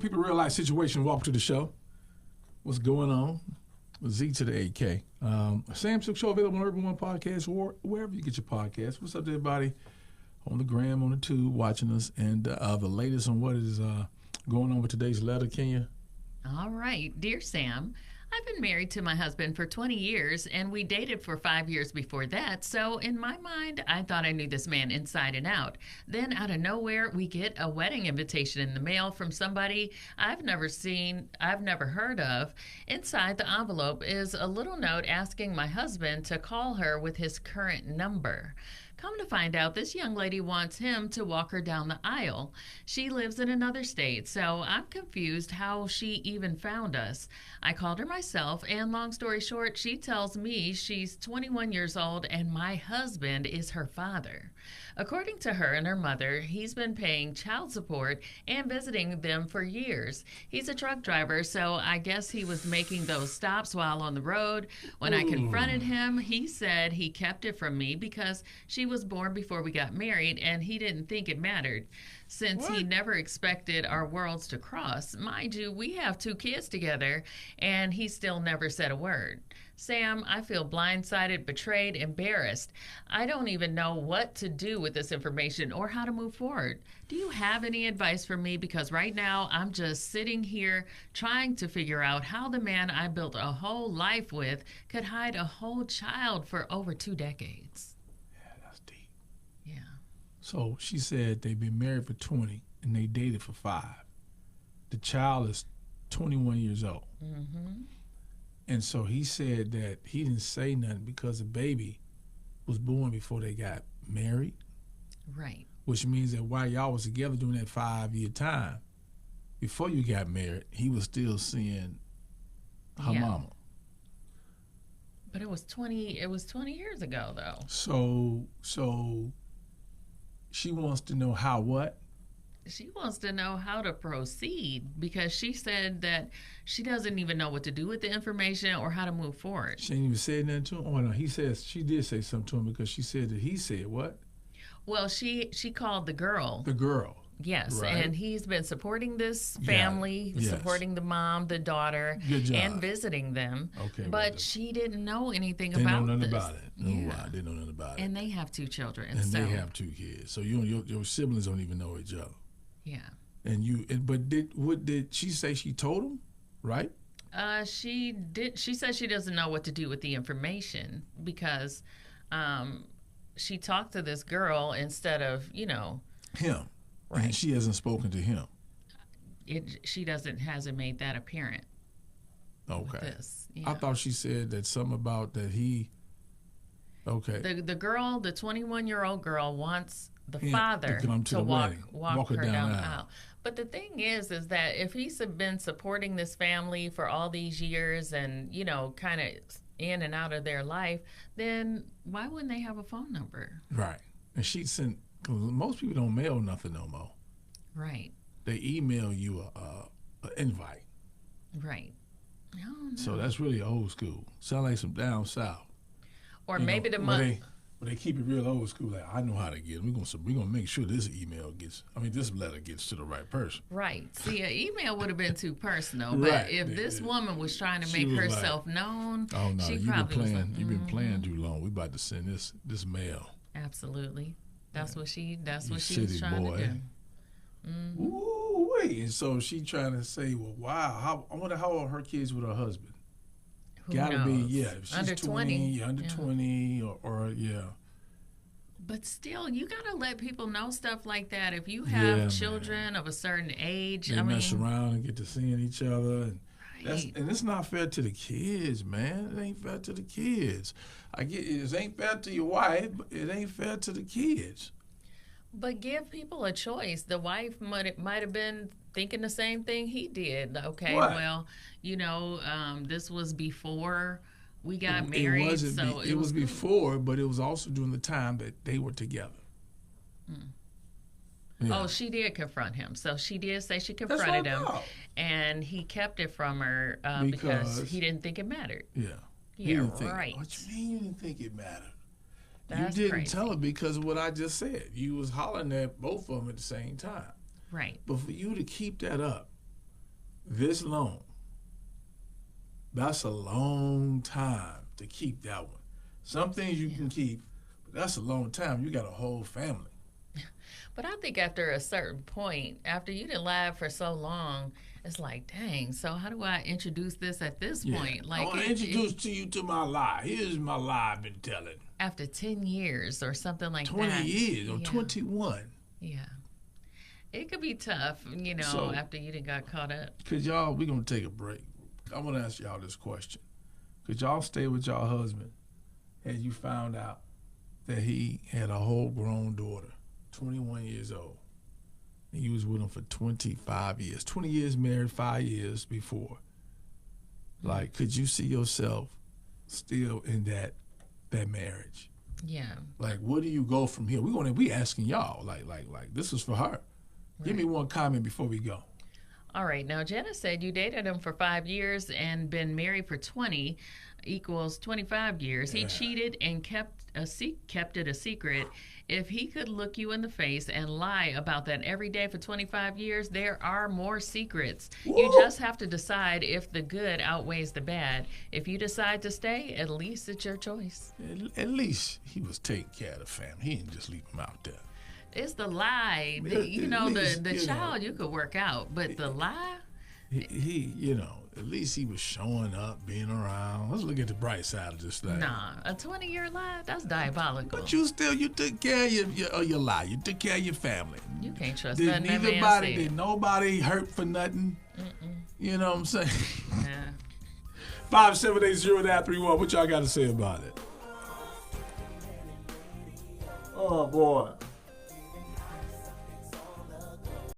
People realize situation. Welcome to the show. What's going on? Z to the AK. Sam Sylk Show available on Urban One Podcast or wherever you get your podcasts. What's up to everybody on the gram, on the tube, watching us, and the latest on what is going on with today's letter, Kenya? All right. Dear Sam, I've been married to my husband for 20 years, and we dated for 5 years before that. So in my mind, I thought I knew this man inside and out. Then out of nowhere, we get a wedding invitation in the mail from somebody I've never heard of. Inside the envelope is a little note asking my husband to call her with his current number. Come to find out, this young lady wants him to walk her down the aisle. She lives in another state, so I'm confused how she even found us. I called her myself, and long story short, she tells me she's 21 years old and my husband is her father. According to her and her mother, he's been paying child support and visiting them for years. He's a truck driver, so I guess he was making those stops while on the road. When I confronted him, he said he kept it from me because she was born before we got married and he didn't think it mattered. Since he never expected our worlds to cross. Mind you, we have 2 kids together and he still never said a word. Sam, I feel blindsided, betrayed, embarrassed. I don't even know what to do with this information or how to move forward. Do you have any advice for me? Because right now I'm just sitting here trying to figure out how the man I built a whole life with could hide a whole child for over 2 decades. Yeah, that's deep. Yeah. So she said they've been married for 20 and they dated for 5. The child is 21 years old. Mm-hmm. And so he said that he didn't say nothing because the baby was born before they got married. Right. Which means that while y'all was together during that 5-year time, before you got married, he was still seeing her mama. But it was 20 years ago though. So she wants to know how what? She wants to know how to proceed because she said that she doesn't even know what to do with the information or how to move forward. She ain't even said nothing to him? Oh, no, she did say something to him because she said that he said what? Well, she called the girl. The girl. Yes, right. And he's been supporting this family, supporting the mom, the daughter, and visiting them. Okay, but she didn't know anything about about this. They know nothing this. about it. No, I didn't know nothing about it. And they have 2 children. And they have 2 kids. So your siblings don't even know each other. Yeah. But did she say she told him, right? She did. She said she doesn't know what to do with the information because she talked to this girl instead of, him. Right. And she hasn't spoken to him. She hasn't made that apparent. Okay. I thought she said that something about that he. Okay. The girl, the 21-year-old girl, wants the father to walk her down the aisle. But the thing is that if he's been supporting this family for all these years and, kind of in and out of their life, then why wouldn't they have a phone number? Right. And she sent, cause most people don't mail nothing no more. Right. They email you an invite. Right. No. So that's really old school. Sound like some down south. Or maybe the month. But they keep it real old school. Like, I know how to get them. We're gonna make sure this letter gets to the right person. Right. See, an email would have been too personal. But right. if this woman was trying to make herself known, oh no, she probably was like, you've been playing too long. We about to send this mail. Absolutely. That's what she was trying to do. Mm-hmm. Ooh, wait. And so she trying to say, well, wow. I wonder how old her kids with her husband. Gotta knows? Be, if she's under 20. Under 20 or. But still, you gotta let people know stuff like that. If you have children of a certain age, they mess around and get to seeing each other, and it's not fair to the kids, man. It ain't fair to the kids. I get it ain't fair to your wife, but it ain't fair to the kids. But give people a choice. The wife might have been thinking the same thing he did. Okay, what? Well, this was before we got married. It was before, but it was also during the time that they were together. Yeah. Oh, she did confront him. So she did say she confronted him, and he kept it from her because he didn't think it mattered. Yeah. Yeah, right. What you mean you didn't think it mattered? That's you didn't crazy. tell her because of what I just said. You was hollering at both of them at the same time. Right. But for you to keep that up, this long, that's a long time to keep that one. Some things you can keep, but that's a long time. You got a whole family. But I think after a certain point, after you done lied for so long, it's like, dang, so how do I introduce this at this point? Like, I want to introduce to you to my lie. Here's my lie I've been telling. After 10 years or something like 20 that. 20 years or 21. Yeah. It could be tough, So, after you done got caught up. Because y'all, we're going to take a break. I want to ask y'all this question. Could y'all stay with y'all husband and you found out that he had a whole grown daughter, 21 years old, and you was with him for 25 years, 20 years married, 5 years before? Like, could you see yourself still in that marriage? Yeah. Like, where do you go from here? We asking y'all, like this is for her. Right. Give me one comment before we go. All right. Now, Jenna said you dated him for 5 years and been married for 20 equals 25 years. He cheated and kept it a secret. If he could look you in the face and lie about that every day for 25 years, there are more secrets. Woo! You just have to decide if the good outweighs the bad. If you decide to stay, at least it's your choice. At least he was taking care of the family. He didn't just leave him out there. It's the lie. The child you could work out, but the lie? He at least he was showing up, being around. Let's look at the bright side of this thing. Nah, a 20-year lie? That's diabolical. But you took care of your lie. You took care of your family. You can't trust nothing that man said. Did nobody hurt for nothing? You know what I'm saying? Yeah. 5780931. What y'all got to say about it? Oh, boy.